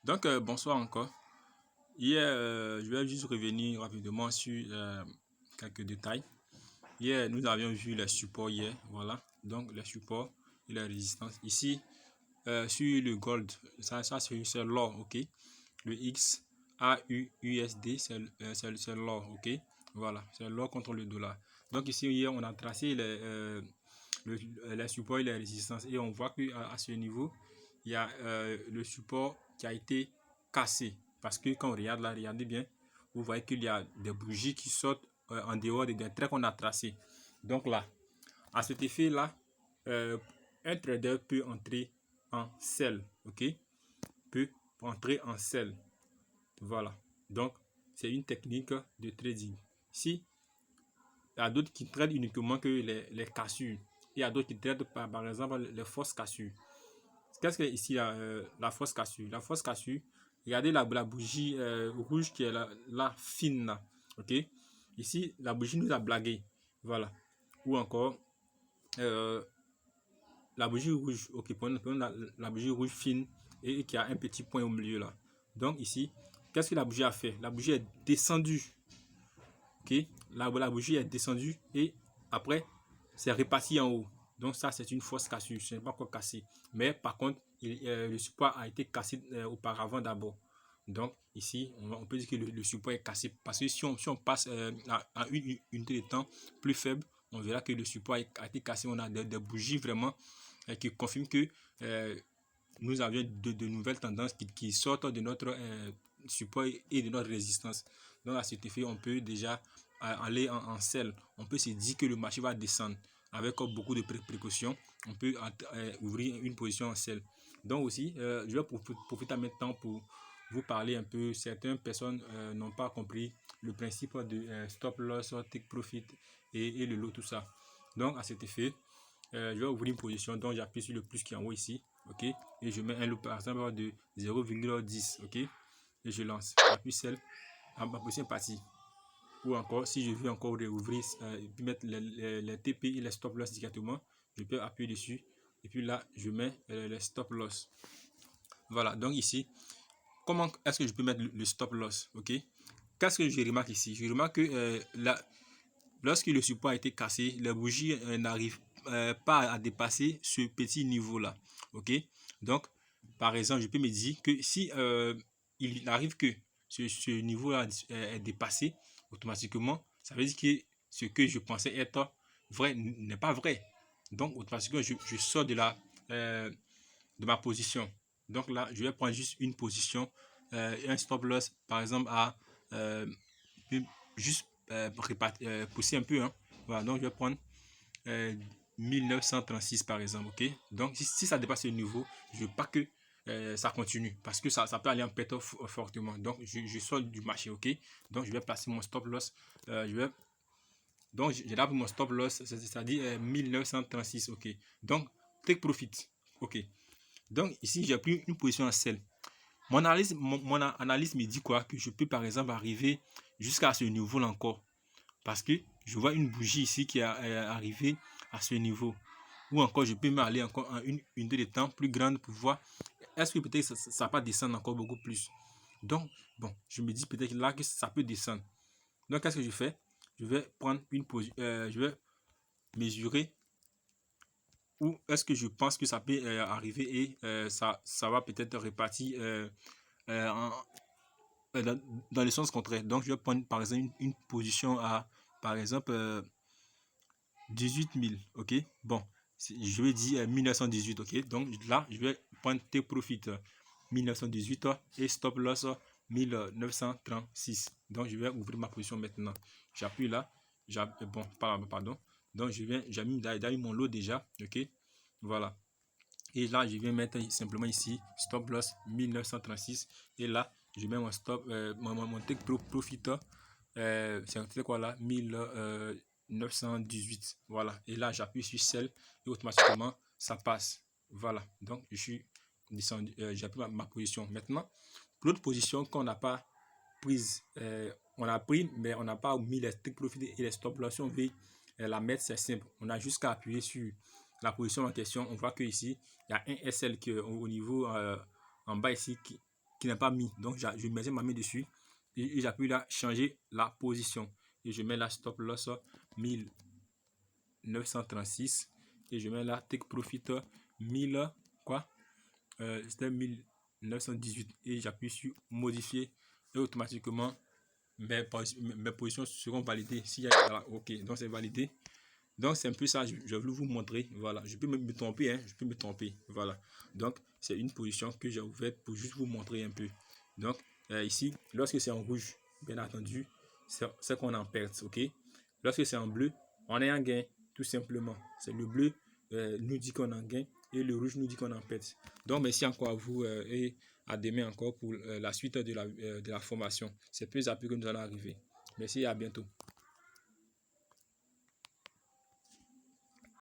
Donc, bonsoir encore. Hier, je vais juste revenir rapidement sur quelques détails. Hier, nous avions vu les supports hier, voilà. Donc, les supports et les résistances. Ici, sur le gold, ça c'est l'or, ok. Le X, AUUSD, c'est l'or, ok. Voilà, c'est l'or contre le dollar. Donc, ici, hier, on a tracé les supports et les résistances. Et on voit qu'à ce niveau, il y a le support qui a été cassé. Parce que quand on regarde là, regardez bien, vous voyez qu'il y a des bougies qui sortent en dehors des traits qu'on a tracés. Donc là, à cet effet-là, un trader peut entrer en sell, ok? Peut entrer en sell. Voilà. Donc, c'est une technique de trading. Si il y a d'autres qui traitent uniquement que les cassures. Il y a d'autres qui traitent par exemple les fausses cassures. Qu'est-ce que ici la fausse cassure? La fausse cassure, regardez la bougie rouge qui est là fine là. Ok? Ici, la bougie nous a blagué. Voilà. Ou encore euh, la bougie rouge. Ok, prenons la bougie rouge fine et qui a un petit point au milieu là. Donc ici, qu'est-ce que la bougie a fait? La bougie est descendue. Ok? La bougie est descendue et après, c'est reparti en haut. Donc ça, c'est une fausse cassure. Ce n'est pas encore cassé. Mais par contre, le support a été cassé auparavant d'abord. Donc ici, on peut dire que le support est cassé. Parce que si on passe à une unité de temps plus faible, on verra que le support a été cassé. On a des bougies vraiment qui confirment que nous avions de nouvelles tendances qui sortent de notre support et de notre résistance. Donc à cet effet, on peut déjà aller en sell. On peut se dire que le marché va descendre avec beaucoup de précautions. On peut ouvrir une position en sell. Donc aussi, je vais profiter maintenant pour vous parler un peu. Certaines personnes n'ont pas compris le principe de stop loss, take profit et le lot, tout ça. Donc à cet effet, je vais ouvrir une position, donc j'appuie sur le plus qui est en haut ici, ok, et je mets un lot par exemple de 0,10, ok, et je lance, j'appuie celle, ma position est partie. Ou encore, si je veux encore réouvrir et puis mettre les TP et les stop loss directement, je peux appuyer dessus, et puis là, je mets les stop loss. Voilà, donc ici, comment est-ce que je peux mettre le stop loss, ok. Qu'est-ce que je remarque ici? Je remarque que lorsque le support a été cassé, les bougies n'arrivent pas à dépasser ce petit niveau-là. Ok? Donc, par exemple, je peux me dire que si il arrive que ce niveau-là est dépassé, automatiquement, ça veut dire que ce que je pensais être vrai n'est pas vrai. Donc, automatiquement, je sors de ma position. Donc là, je vais prendre juste une position, un stop loss, par exemple, à juste pousser un peu. Hein. Voilà, donc je vais prendre 1936 par exemple. Ok. Donc si ça dépasse ce niveau, je veux pas que ça continue parce que ça peut aller en pète fortement. Donc je sors du marché. Ok. Donc je vais placer mon stop loss. Donc j'ai là pour mon stop loss, c'est-à-dire 1936. Ok. Donc take profit. Ok. Donc ici j'ai pris une position en sell. Mon analyse me dit quoi? Que je peux par exemple arriver jusqu'à ce niveau-là encore. Parce que je vois une bougie ici qui est arrivée à ce niveau. Ou encore, je peux m'aller encore à une unité de temps plus grande pour voir est-ce que peut-être ça va pas descendre encore beaucoup plus. Donc, bon, je me dis peut-être là que ça peut descendre. Donc, qu'est-ce que je fais? Je vais prendre une position, je vais mesurer où est-ce que je pense que ça peut arriver et ça va peut-être repartir en, dans le sens contraire. Donc, je vais prendre par exemple une position à, par exemple, 18 000, ok. Bon, je vais dire 1918, ok. Donc là, je vais prendre tes profits 1918 et stop loss 1936. Donc je vais ouvrir ma position maintenant. J'appuie là, bon, pardon. Donc j'ai mis mon lot déjà, ok. Voilà. Et là, je vais mettre simplement ici stop loss 1936 et là, je mets mon stop, mon take profit. C'est quoi là? 1918. Voilà. Et là, j'appuie sur celle et automatiquement, ça passe. Voilà. Donc, je suis descendu, j'ai pris ma position. Maintenant, l'autre position qu'on n'a pas prise, on a pris, mais on n'a pas mis les take profit et les stop loss. Si on veut la mettre, c'est simple. On a juste qu'à appuyer sur la position en question. On voit que ici, il y a un SL qui est au niveau en bas ici qui n'est pas mis. Donc, je mets ma main dessus et j'appuie là, changer la position. Et je mets la stop loss 1936 et je mets là take profit 1000 quoi c'était 1918 et j'appuie sur modifier et automatiquement mes positions seront validées. Voilà, ok, donc c'est validé. Donc c'est un peu ça, je voulais vous montrer. Voilà, je peux me tromper, hein, je peux me tromper. Voilà, donc c'est une position que j'ai ouverte pour juste vous montrer un peu. Donc ici, lorsque c'est en rouge, bien entendu, c'est qu'on est en perte, ok. Lorsque c'est en bleu, on est en gain, tout simplement. C'est le bleu nous dit qu'on est en gain et le rouge nous dit qu'on est en perte. Donc merci encore à vous et à demain encore pour la suite de la formation. C'est plus à plus que nous allons arriver. Merci et à bientôt.